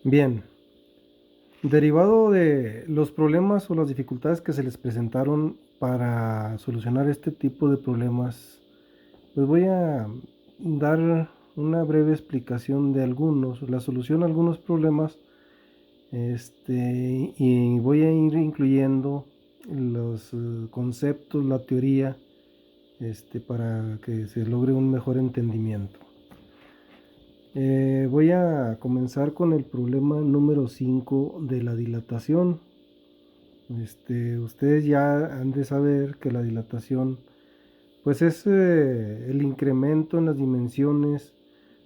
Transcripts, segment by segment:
Bien, derivado de los problemas o las dificultades que se les presentaron para solucionar este tipo de problemas, pues voy a dar una breve explicación de la solución a algunos problemas, y voy a ir incluyendo los conceptos, la teoría, para que se logre un mejor entendimiento. Voy a comenzar con el problema número 5 de la dilatación. Ustedes ya han de saber que la dilatación pues es el incremento en las dimensiones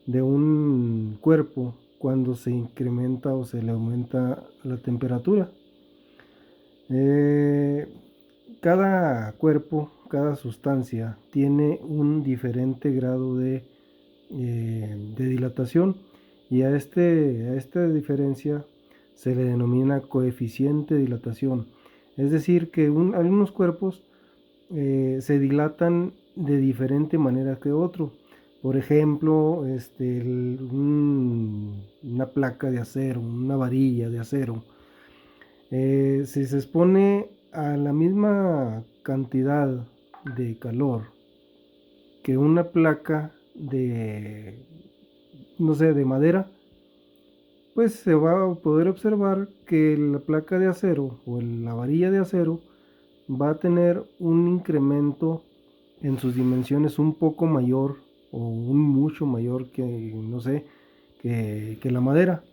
de un cuerpo cuando se incrementa o se le aumenta la temperatura. Eh, Cada cuerpo, cada sustancia tiene un diferente grado de dilatación, y a esta diferencia se le denomina coeficiente de dilatación. Es decir, que algunos cuerpos se dilatan de diferente manera que otro. Por ejemplo, una placa de acero, una varilla de acero, si se expone a la misma cantidad de calor que una placa de, no sé, de madera, pues se va a poder observar que la placa de acero o la varilla de acero va a tener un incremento en sus dimensiones un poco mayor o un mucho mayor que, no sé, que la madera.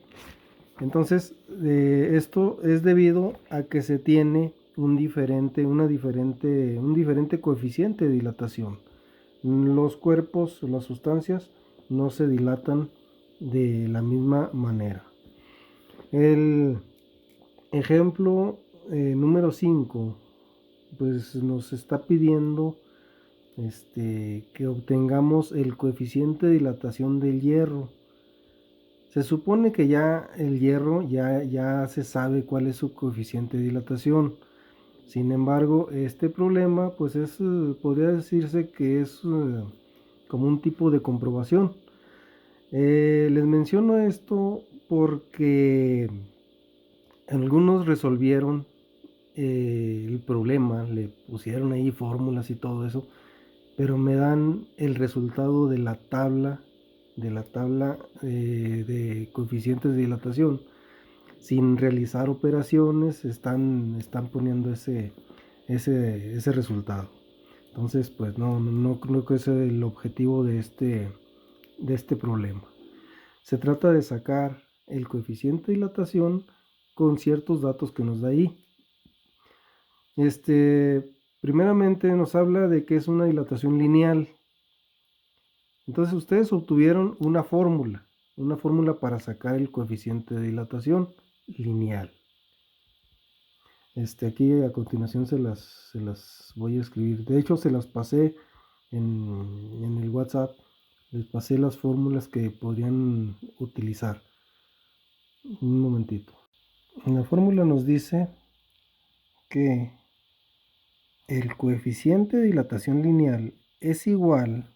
Entonces, esto es debido a que se tiene un diferente coeficiente de dilatación. Los cuerpos, las sustancias, no se dilatan de la misma manera. El ejemplo número 5 pues nos está pidiendo que obtengamos el coeficiente de dilatación del hierro. Se supone que ya el hierro ya se sabe cuál es su coeficiente de dilatación. Sin embargo, este problema pues podría decirse que es como un tipo de comprobación. Les menciono esto porque algunos resolvieron el problema, le pusieron ahí fórmulas y todo eso, pero me dan el resultado de la tabla de coeficientes de dilatación. Sin realizar operaciones, están poniendo ese resultado. Entonces, pues no creo que ese es el objetivo de este problema. Se trata de sacar el coeficiente de dilatación con ciertos datos que nos da ahí. Primeramente nos habla de que es una dilatación lineal. Entonces ustedes obtuvieron una fórmula para sacar el coeficiente de dilatación lineal. Aquí a continuación se las voy a escribir. De hecho, se las pasé en el WhatsApp. Les pasé las fórmulas que podrían utilizar. Un momentito. La fórmula nos dice que el coeficiente de dilatación lineal es igual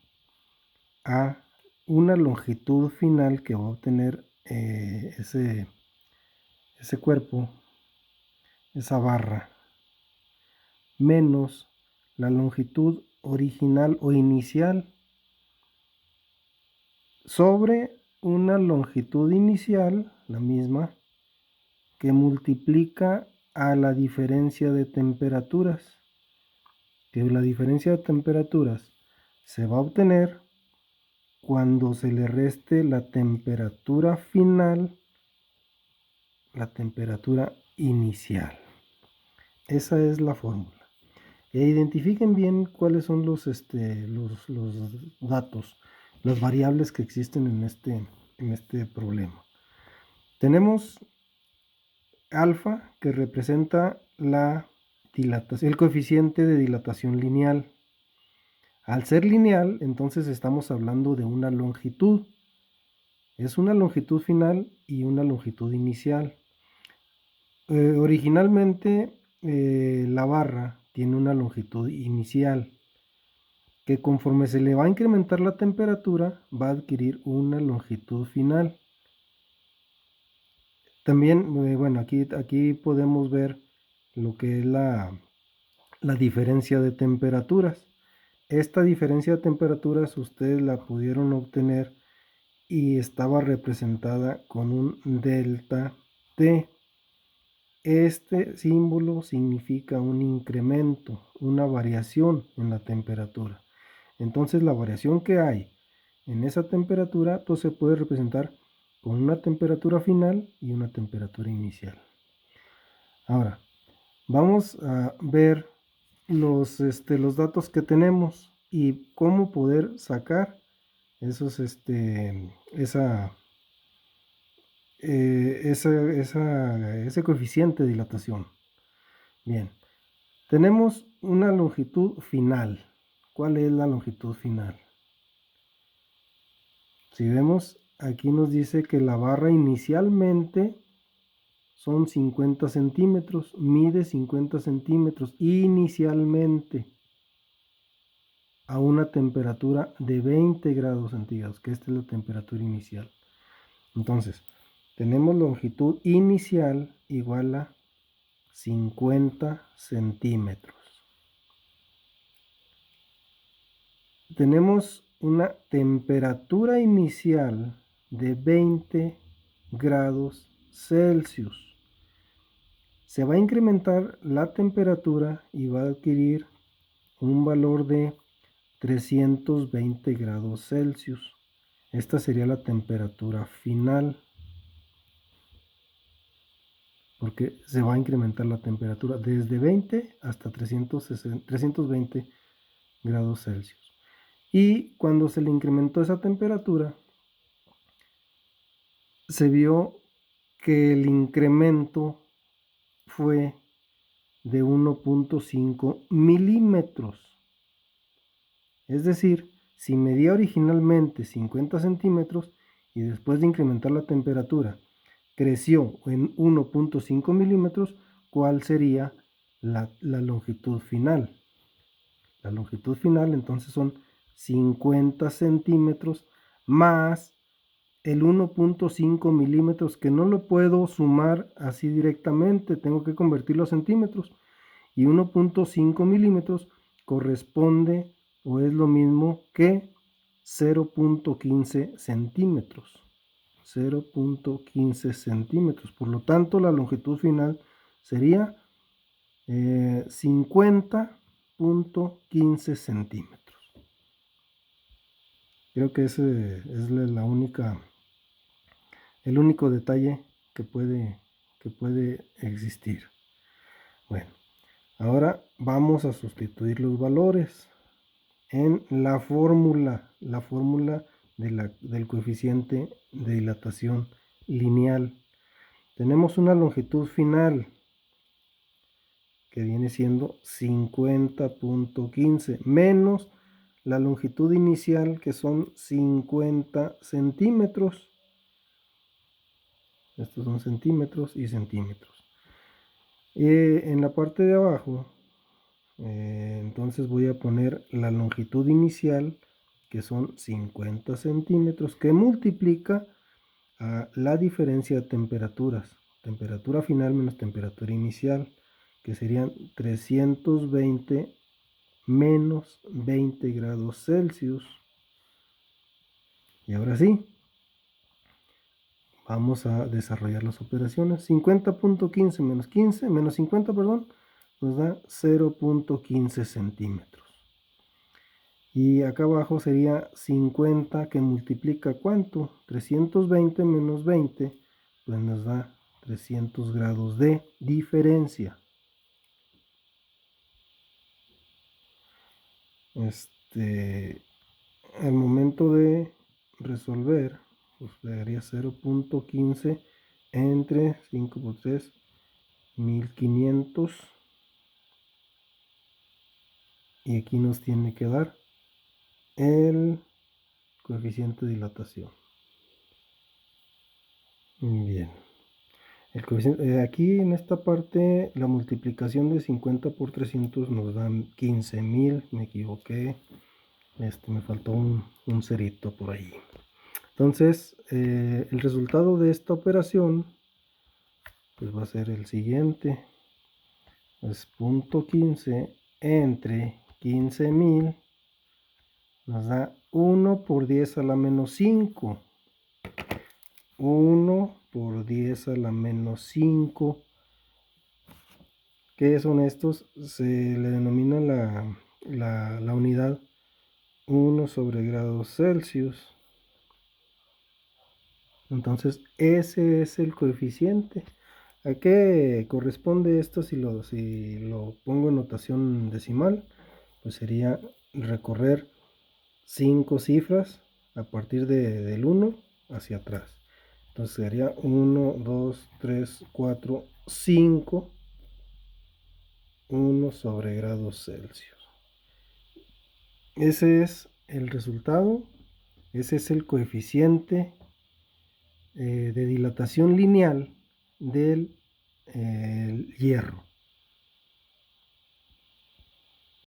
a una longitud final que va a obtener ese cuerpo, esa barra, menos la longitud original o inicial sobre una longitud inicial, la misma, que multiplica a la diferencia de temperaturas, que la diferencia de temperaturas se va a obtener cuando se le reste la temperatura final, la temperatura inicial. Esa es la fórmula. Identifiquen bien cuáles son los datos, las variables que existen en este problema. Tenemos alfa, que representa la dilatación, el coeficiente de dilatación lineal. Al ser lineal, entonces estamos hablando de una longitud. Es una longitud final y una longitud inicial. Originalmente, la barra tiene una longitud inicial, que conforme se le va a incrementar la temperatura, va a adquirir una longitud final. También, bueno, aquí podemos ver lo que es la diferencia de temperaturas. Esta diferencia de temperaturas ustedes la pudieron obtener y estaba representada con un delta T. Este símbolo significa un incremento, una variación en la temperatura. Entonces la variación que hay en esa temperatura pues se puede representar con una temperatura final y una temperatura inicial. Ahora, vamos a ver los datos que tenemos y cómo poder sacar esos, ese coeficiente de dilatación. Bien, tenemos una longitud final. ¿Cuál es la longitud final? Si vemos, aquí nos dice que la barra inicialmente son 50 centímetros, mide 50 centímetros inicialmente a una temperatura de 20 grados centígrados, que esta es la temperatura inicial. Entonces, tenemos longitud inicial igual a 50 centímetros. Tenemos una temperatura inicial de 20 grados Celsius. Se va a incrementar la temperatura y va a adquirir un valor de 320 grados Celsius. Esta sería la temperatura final, porque se va a incrementar la temperatura desde 20 hasta 320 grados Celsius. Y cuando se le incrementó esa temperatura, se vio que el incremento fue de 1.5 milímetros. Es decir, si medía originalmente 50 centímetros y después de incrementar la temperatura creció en 1.5 milímetros, ¿cuál sería la longitud final? La longitud final entonces son 50 centímetros más el 1.5 milímetros, que no lo puedo sumar así directamente, tengo que convertirlo a centímetros, y 1.5 milímetros corresponde o es lo mismo que 0.15 centímetros. 0.15 centímetros. Por lo tanto, la longitud final sería 50.15 centímetros. Creo que ese es el único detalle que puede existir. Bueno, ahora vamos a sustituir los valores en la fórmula del coeficiente de dilatación lineal. Tenemos una longitud final que viene siendo 50.15 menos la longitud inicial, que son 50 centímetros. Estos son centímetros y centímetros. En la parte de abajo, entonces voy a poner la longitud inicial, que son 50 centímetros, que multiplica a la diferencia de temperaturas. Temperatura final menos temperatura inicial, que serían 320 menos 20 grados Celsius. Y ahora sí, vamos a desarrollar las operaciones. 50.15 menos 15, menos 50, perdón, nos da 0.15 centímetros. Y acá abajo sería 50 que multiplica ¿cuánto? 320 menos 20, pues nos da 300 grados de diferencia. Al momento de resolver, pues le daría 0.15 entre 5 por 3, 1500. Y aquí nos tiene que dar el coeficiente de dilatación. Bien. El coeficiente, aquí en esta parte la multiplicación de 50 por 300 nos dan 15.000. Me equivoqué. Me faltó un cerito por ahí. Entonces, el resultado de esta operación pues va a ser el siguiente. Es 0.15 entre 15.000 nos da 1 por 10 a la menos 5. 1 por 10 a la menos 5. ¿Qué son estos? Se le denomina la unidad 1 sobre grados Celsius. Entonces ese es el coeficiente. ¿A qué corresponde esto si lo pongo en notación decimal? Pues sería recorrer 5 cifras a partir del 1 hacia atrás. Entonces sería 1, 2, 3, 4, 5, 1 sobre grados Celsius. Ese es el resultado, ese es el coeficiente de dilatación lineal del hierro.